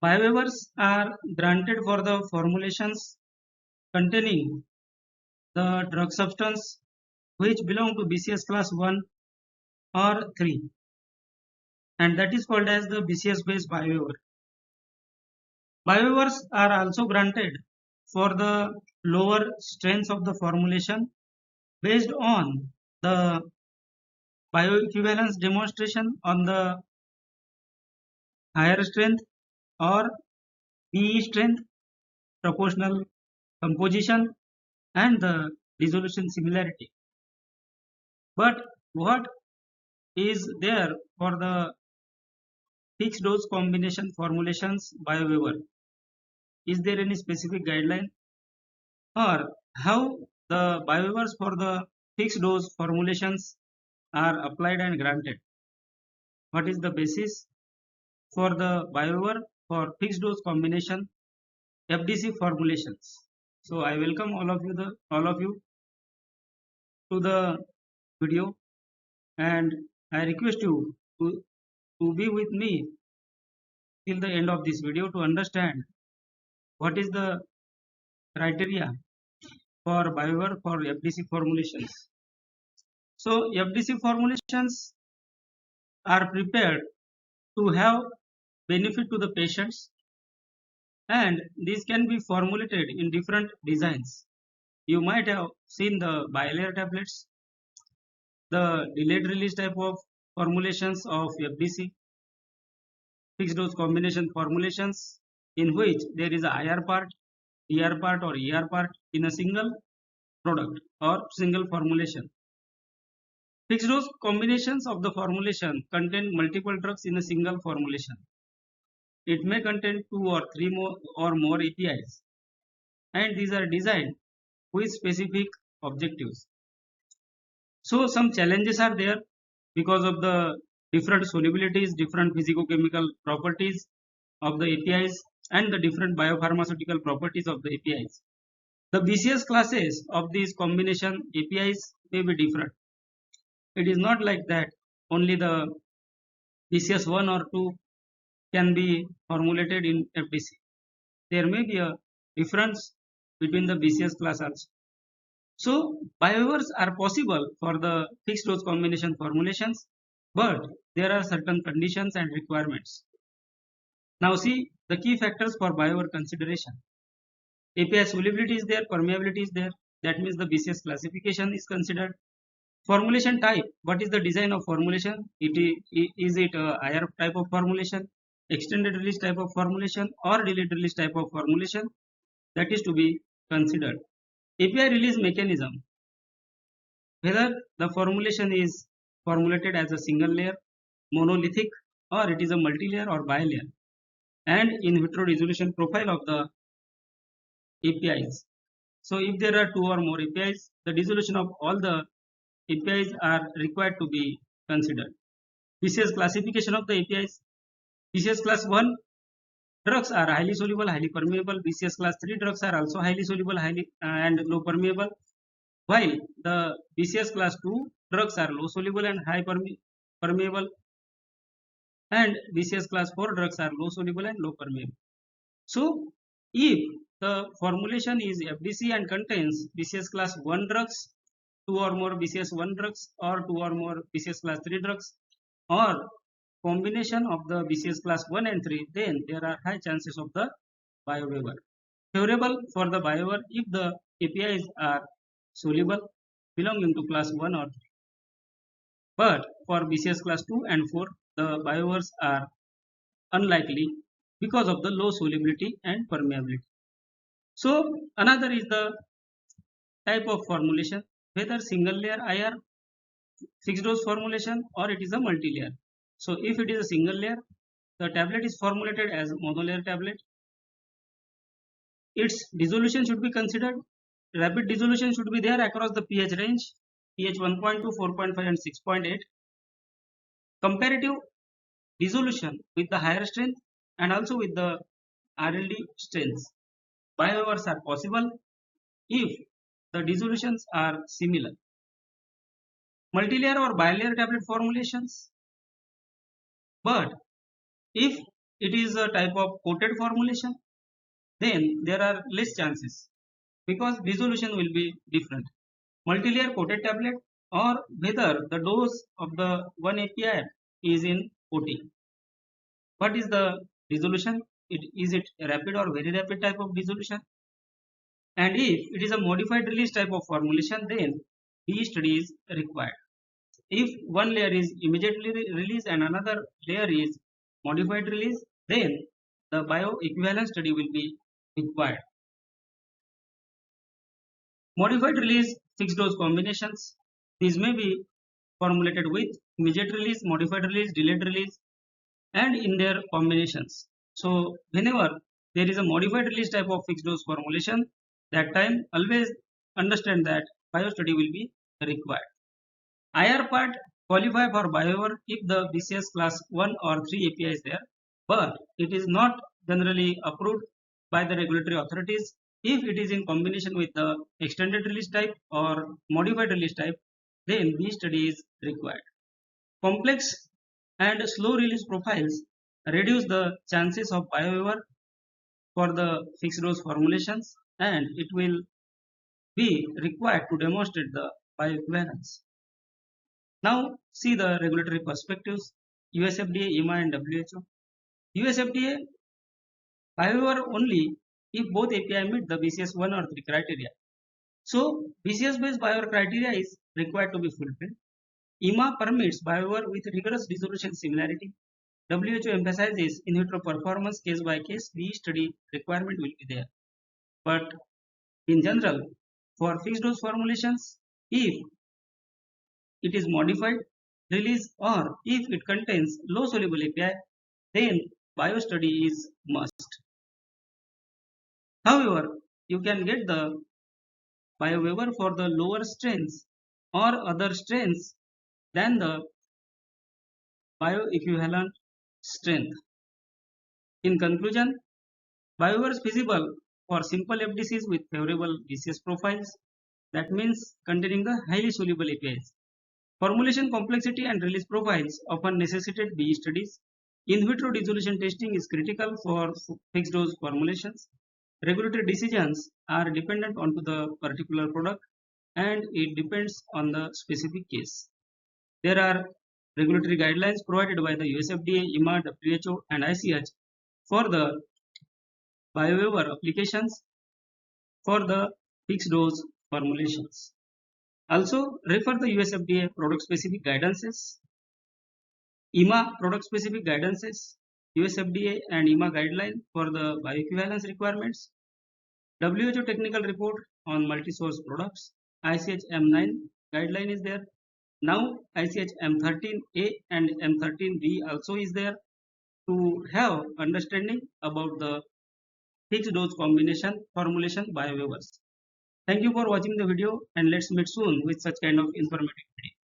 Biowaivers are granted for the formulations containing the drug substance which belong to BCS class 1 or 3, and that is called as the BCS based biowaiver. Biowaivers are also granted for the lower strengths of the formulation based on the bioequivalence demonstration on the higher strength or PE strength, proportional composition, and the dissolution similarity. But what is there for the fixed dose combination formulations biowaiver? Is there any specific guideline, or how the biowaivers for the fixed dose formulations are applied and granted? What is the basis for the biowaiver for fixed dose combination FDC formulations? So I welcome all of you to the video, and I request you to be with me till the end of this video to understand what is the criteria for biowaiver for FDC formulations. So FDC formulations are prepared to have benefit to the patients, and these can be formulated in different designs. You might have seen the bilayer tablets, the delayed release type of formulations of FDC, fixed dose combination formulations, in which there is a IR part, DR part or ER part in a single product or single formulation. Fixed dose combinations of the formulation contain multiple drugs in a single formulation. It may contain 2 or 3 or more APIs, and these are designed with specific objectives. So some challenges are there because of the different solubilities, different physicochemical properties of the APIs, and the different biopharmaceutical properties of the APIs. The BCS classes of these combination APIs may be different. It is not like that only the BCS 1 or 2 can be formulated in FDC. There may be a difference between the BCS class also. So biowaivers are possible for the fixed dose combination formulations, but there are certain conditions and requirements. Now see the key factors for biowaiver consideration. API solubility is there, permeability is there. That means the BCS classification is considered. Formulation type. What is the design of formulation? Is it a IR type of formulation, extended release type of formulation, or delayed release type of formulation? That is to be considered. API release mechanism. Whether the formulation is formulated as a single layer, monolithic, or it is a multi-layer or bi-layer, and in vitro dissolution profile of the APIs. So if there are 2 or more APIs, the dissolution of all the APIs are required to be considered. BCS classification of the APIs. BCS class 1 drugs are highly soluble, highly permeable. BCS class 3 drugs are also highly soluble, and low permeable. While the BCS class 2 drugs are low soluble and high permeable, and BCS class 4 drugs are low soluble and low permeable. So if the formulation is FDC and contains BCS class 1 drugs, 2 or more BCS 1 drugs, or 2 or more BCS class 3 drugs, or combination of the BCS class 1 and 3, then there are high chances of the biowaiver. Favorable for the biowaiver if the APIs are soluble belonging to class 1 or 3. But for BCS class 2 and 4, the biowaivers are unlikely because of the low solubility and permeability. So another is the type of formulation, whether single layer IR fixed dose formulation or it is a multi-layer. So if it is a single layer, the tablet is formulated as a monolayer tablet. Its dissolution should be considered. Rapid dissolution should be there across the pH range, pH 1.2, 4.5 and 6.8. Comparative dissolution with the higher strength and also with the RLD strengths. Biowaivers are possible if the dissolutions are similar. Multilayer or bilayer tablet formulations. But if it is a type of coated formulation, then there are less chances because resolution will be different. Multi-layer coated tablet or whether the dose of the one API is in OT. What is the resolution? Is it a rapid or very rapid type of resolution? And if it is a modified release type of formulation, then B study is required. If one layer is immediately released and another layer is modified release, then the bioequivalence study will be required. Modified release fixed dose combinations. These may be formulated with immediate release, modified release, delayed release, and in their combinations. So whenever there is a modified release type of fixed dose formulation, that time always understand that bio study will be required. IR part qualify for Biowaivers if the BCS class 1 or 3 API is there, but it is not generally approved by the regulatory authorities if it is in combination with the extended release type or modified release type, then B study is required. Complex and slow release profiles reduce the chances of biowaiver for the fixed dose formulations, and it will be required to demonstrate the bioequivalence. Now see the regulatory perspectives. US FDA, EMA and WHO. US FDA bioequivalent only if both API meet the BCS 1 or 3 criteria. So BCS based bioequivalent criteria is required to be fulfilled. EMA permits bioequivalent with rigorous resolution similarity. WHO emphasizes in vitro performance case by case. B study requirement will be there. But in general, for fixed dose formulations, if it is modified, release, or if it contains low soluble API, then bio study is must. However, you can get the biowaiver for the lower strains or other strains than the bioequivalent strength. In conclusion, biowaiver is feasible for simple FDCs with favorable BCS profiles. That means containing the highly soluble APIs. Formulation complexity and release profiles often necessitate BE studies. In vitro dissolution testing is critical for fixed dose formulations. Regulatory decisions are dependent on the particular product and it depends on the specific case. There are regulatory guidelines provided by the US FDA, EMA, WHO and ICH for the biowaiver applications for the fixed dose formulations. Also refer the US FDA product specific guidances, EMA product specific guidances, US FDA and EMA guideline for the bioequivalence requirements, WHO technical report on multi-source products, ICH M9 guideline is there. Now ICH M13A and M13B also is there to have understanding about the fixed dose combination formulation biowaivers. Thank you for watching the video and let's meet soon with such kind of informative video.